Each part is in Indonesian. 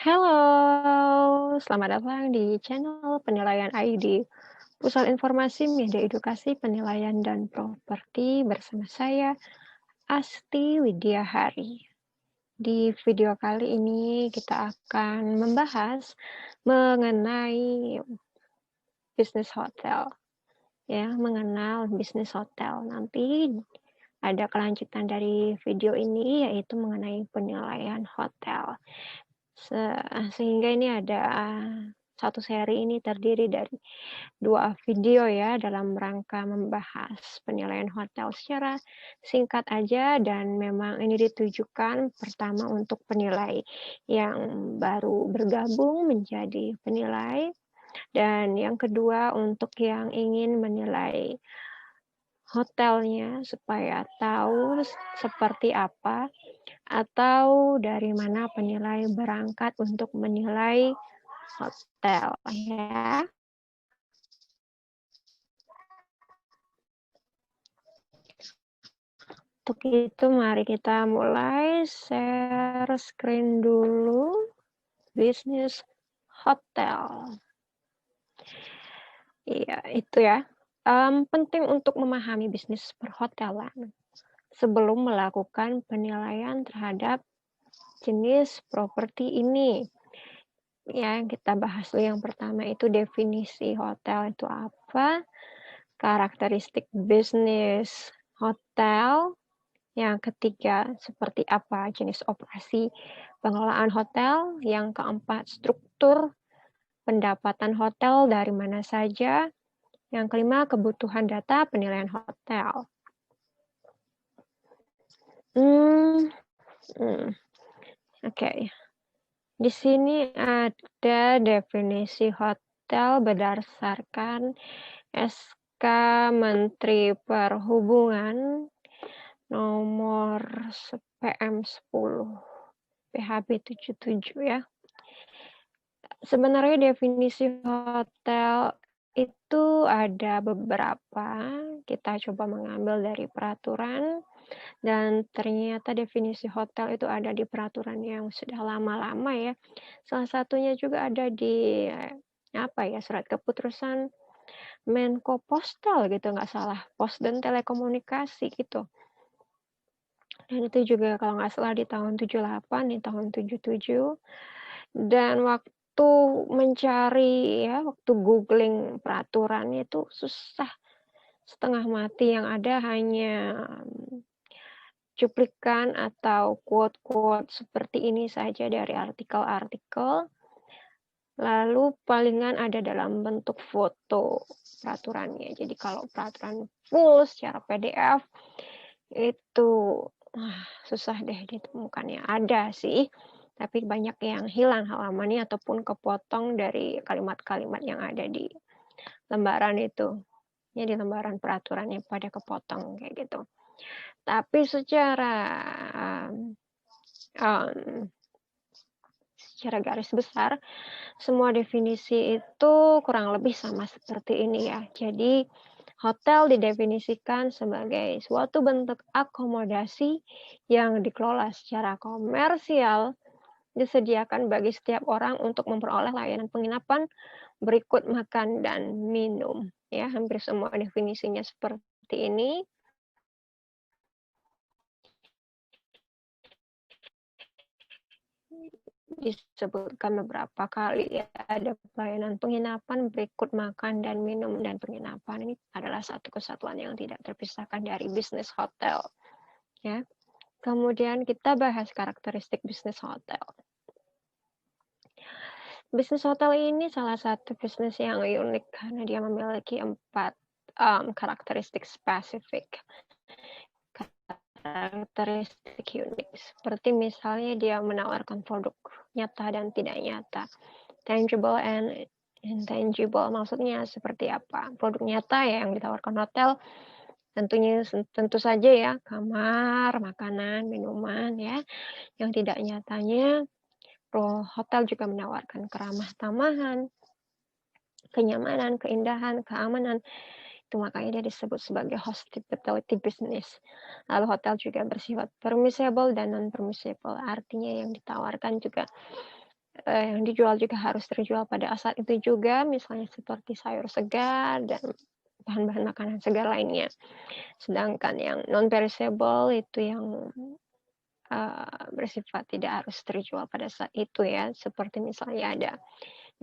Halo, selamat datang di channel Penilaian ID, Pusat Informasi Media Edukasi Penilaian dan Properti bersama saya, Asti Widyahari. Di video kali ini kita akan membahas mengenai bisnis hotel, ya, mengenal bisnis hotel. Nanti ada kelanjutan dari video ini yaitu mengenai penilaian hotel. Sehingga ini ada satu seri ini terdiri dari 2 video ya dalam rangka membahas penilaian hotel secara singkat aja, dan memang ini ditujukan pertama untuk penilai yang baru bergabung menjadi penilai, dan yang kedua untuk yang ingin menilai hotelnya supaya tahu seperti apa atau dari mana penilai berangkat untuk menilai hotel ya. Untuk itu mari kita mulai share screen dulu. Bisnis hotel. Iya, itu ya. Penting untuk memahami bisnis perhotelan sebelum melakukan penilaian terhadap jenis properti ini. Ya, kita bahas dulu yang pertama itu definisi hotel itu apa, karakteristik bisnis hotel, yang ketiga seperti apa jenis operasi pengelolaan hotel, yang keempat struktur pendapatan hotel dari mana saja, yang kelima kebutuhan data penilaian hotel. Oke. Di sini ada definisi hotel berdasarkan SK Menteri Perhubungan nomor PM10 PHB 77 ya. Sebenarnya definisi hotel itu ada beberapa, kita coba mengambil dari peraturan, dan ternyata definisi hotel itu ada di peraturan yang sudah lama-lama ya. Salah satunya juga ada di surat keputusan Menko Postal gitu, nggak salah, Pos dan Telekomunikasi gitu. Dan itu juga kalau nggak salah di tahun 78, di tahun 77. Dan waktu mencari ya, waktu googling peraturannya itu susah setengah mati, yang ada hanya cuplikan atau quote-quote seperti ini saja dari artikel-artikel, lalu palingan ada dalam bentuk foto peraturannya. Jadi kalau peraturan full secara PDF itu susah deh ditemukannya. Ada sih, tapi banyak yang hilang halamannya ataupun kepotong dari kalimat-kalimat yang ada di lembaran itu. Jadi lembaran peraturannya pada kepotong kayak gitu. Tapi secara garis besar, semua definisi itu kurang lebih sama seperti ini ya. Jadi hotel didefinisikan sebagai suatu bentuk akomodasi yang dikelola secara komersial, disediakan bagi setiap orang untuk memperoleh layanan penginapan berikut makan dan minum. Ya, hampir semua definisinya seperti ini. Disebutkan beberapa kali ya, ada pelayanan penginapan berikut makan dan minum, dan penginapan ini adalah satu kesatuan yang tidak terpisahkan dari bisnis hotel ya. Kemudian kita bahas karakteristik bisnis hotel. Bisnis hotel ini salah satu bisnis yang unik karena dia memiliki 4 karakteristik spesifik. Karakteristik unik, seperti misalnya dia menawarkan produk nyata dan tidak nyata, tangible and intangible. Maksudnya seperti apa? Produk nyata ya yang ditawarkan hotel tentu saja ya kamar, makanan, minuman ya. Yang tidak nyatanya, hotel juga menawarkan keramah tamahan, kenyamanan, keindahan, keamanan. Itu makanya dia disebut sebagai hospitality business. Lalu hotel juga bersifat permissible dan non-permissible, artinya yang ditawarkan juga yang dijual juga harus terjual pada saat itu juga, misalnya seperti sayur segar dan bahan-bahan makanan segar lainnya. Sedangkan yang non-perishable itu yang, bersifat tidak harus terjual pada saat itu ya, seperti misalnya ada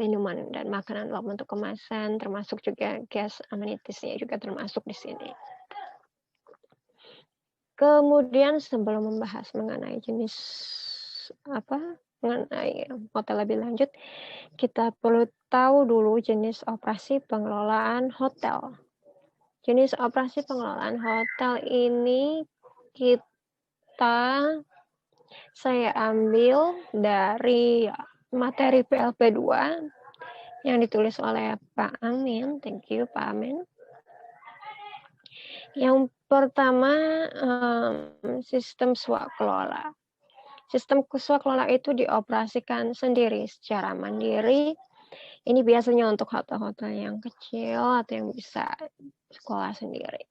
minuman dan makanan dalam bentuk kemasan, termasuk juga gas amenities-nya juga termasuk di sini. Kemudian sebelum membahas mengenai jenis mengenai hotel lebih lanjut, kita perlu tahu dulu jenis operasi pengelolaan hotel. Jenis operasi pengelolaan hotel ini saya ambil dari materi PLP 2 yang ditulis oleh Pak Amin. Thank you Pak Amin. Yang pertama, sistem swakelola. Sistem swakelola itu dioperasikan sendiri secara mandiri. Ini biasanya untuk hotel-hotel yang kecil atau yang bisa sekolah sendiri.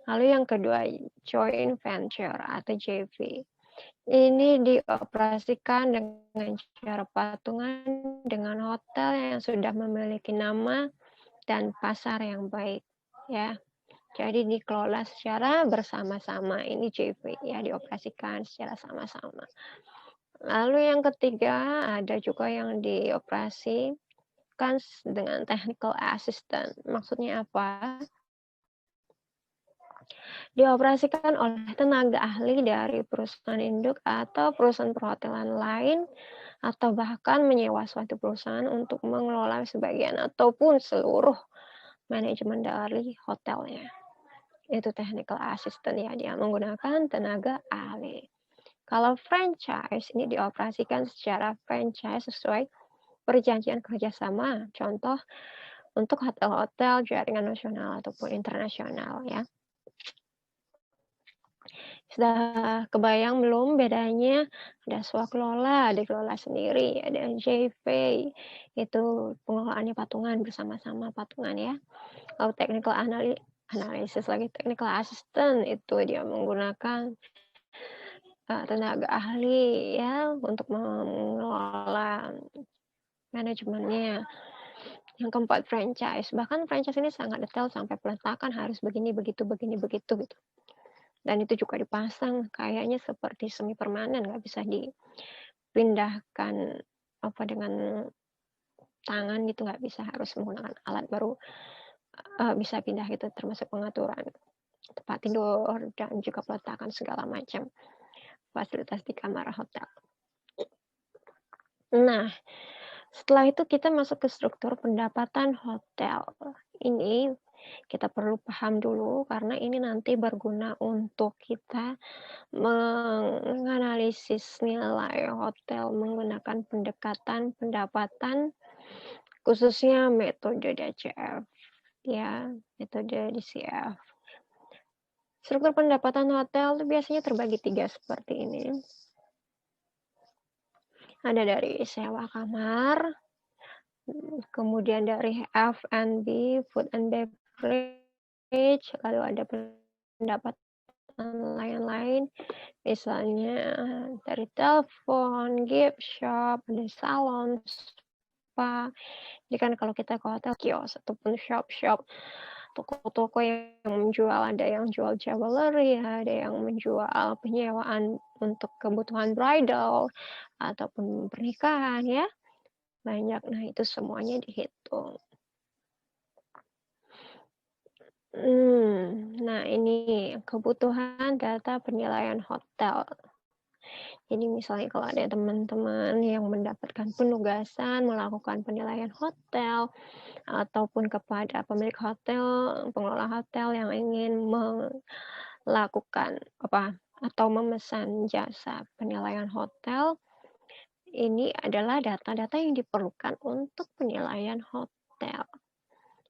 Lalu yang kedua, joint venture atau JV. Ini dioperasikan dengan cara patungan dengan hotel yang sudah memiliki nama dan pasar yang baik, ya. Jadi dikelola secara bersama-sama, ini JV ya, dioperasikan secara sama-sama. Lalu yang ketiga, ada juga yang dioperasikan dengan technical assistant. Maksudnya apa? Dioperasikan oleh tenaga ahli dari perusahaan induk atau perusahaan perhotelan lain, atau bahkan menyewa suatu perusahaan untuk mengelola sebagian ataupun seluruh manajemen dari hotelnya. Itu technical assistant ya, dia menggunakan tenaga ahli. Kalau franchise ini dioperasikan secara franchise sesuai perjanjian kerjasama, contoh untuk hotel-hotel jaringan nasional ataupun internasional ya. Sudah kebayang belum bedanya? Ada swakelola, ada kelola sendiri, ada JV, itu pengelolaannya patungan, bersama-sama patungan ya. Lalu technical analisis lagi, technical assistant itu dia menggunakan tenaga ahli ya untuk mengelola manajemennya. Yang keempat, franchise. Bahkan franchise ini sangat detail sampai peletakan harus begini, begitu gitu. Dan itu juga dipasang kayaknya seperti semi permanen, nggak bisa dipindahkan dengan tangan gitu, nggak bisa, harus menggunakan alat baru bisa pindah gitu, termasuk pengaturan tempat tidur dan juga peletakan segala macam fasilitas di kamar hotel. Nah, setelah itu kita masuk ke struktur pendapatan hotel. Ini kita perlu paham dulu karena ini nanti berguna untuk kita menganalisis nilai hotel menggunakan pendekatan pendapatan, khususnya metode DCF ya, metode DCF. Struktur pendapatan hotel itu biasanya terbagi 3 seperti ini. Ada dari sewa kamar, kemudian dari F&B, food and beverage, lalu ada pendapatan lain-lain, misalnya dari telepon, gift shop, ada salon, spa. Jadi kan kalau kita ke hotel, kios ataupun shop-shop, toko-toko yang menjual, ada yang jual jewelry, ada yang menjual penyewaan untuk kebutuhan bridal ataupun pernikahan ya, banyak. Nah, itu semuanya dihitung. Nah ini kebutuhan data penilaian hotel. Jadi misalnya kalau ada teman-teman yang mendapatkan penugasan melakukan penilaian hotel, ataupun kepada pemilik hotel, pengelola hotel yang ingin melakukan atau memesan jasa penilaian hotel, ini adalah data-data yang diperlukan untuk penilaian hotel.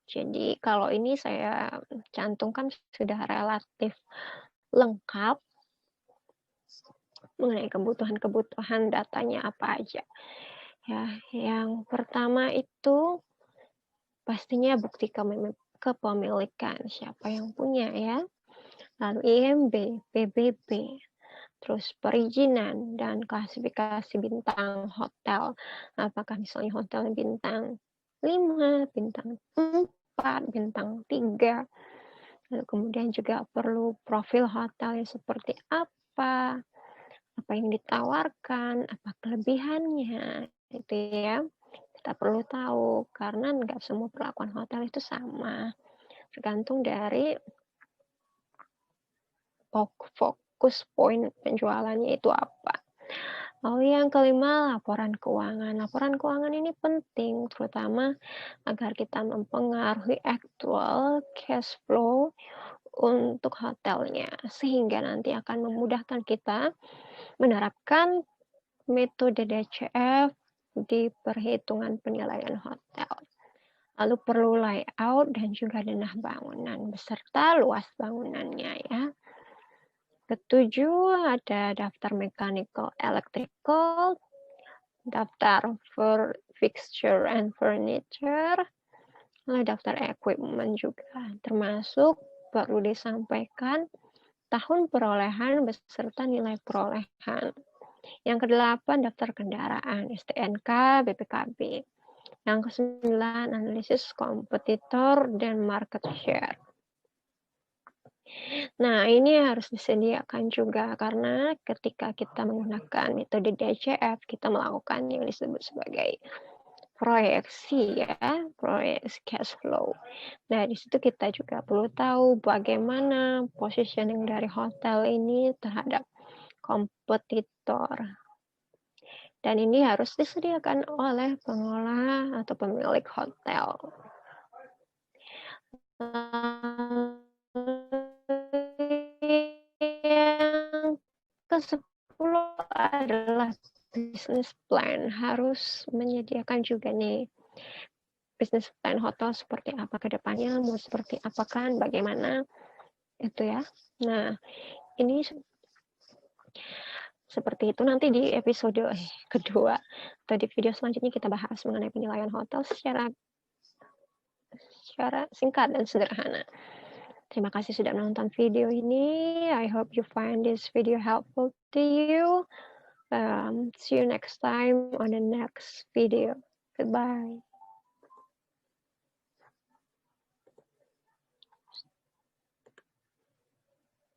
Jadi kalau ini saya cantumkan sudah relatif lengkap mengenai kebutuhan datanya apa aja. Ya, yang pertama itu pastinya bukti kepemilikan, siapa yang punya ya. Lalu IMB, PBB, terus perizinan dan klasifikasi bintang hotel. Apakah misalnya hotel bintang 5, bintang 4, bintang 3. Lalu kemudian juga perlu profil hotelnya seperti apa yang ditawarkan, apa kelebihannya, gitu ya. Kita perlu tahu karena nggak semua perlakuan hotel itu sama, tergantung dari fokus poin penjualannya itu apa. Lalu yang kelima, laporan keuangan. Laporan keuangan ini penting, terutama agar kita mempengaruhi actual cash flow untuk hotelnya, sehingga nanti akan memudahkan kita menerapkan metode DCF di perhitungan penilaian hotel. Lalu perlu layout dan juga denah bangunan beserta luas bangunannya ya. Ketujuh, ada daftar mechanical electrical, daftar for fixture and furniture, lalu daftar equipment juga, termasuk perlu disampaikan tahun perolehan beserta nilai perolehan. Yang kedelapan, daftar kendaraan, STNK, BPKB. Yang kesembilan, analisis kompetitor dan market share. Nah, ini harus disediakan juga karena ketika kita menggunakan metode DCF, kita melakukan yang disebut sebagai proyeksi ya, proyeksi cash flow. Nah, di situ kita juga perlu tahu bagaimana positioning dari hotel ini terhadap kompetitor. Dan ini harus disediakan oleh pengelola atau pemilik hotel. Yang ke-10 adalah business plan. Harus menyediakan juga nih business plan hotel seperti apa ke depannya, mau seperti apa kan, bagaimana itu ya. Nah, ini seperti itu nanti di episode kedua atau di video selanjutnya kita bahas mengenai penilaian hotel secara singkat dan sederhana. Terima kasih sudah menonton video ini. I hope you find this video helpful to you. See you next time on the next video. Goodbye.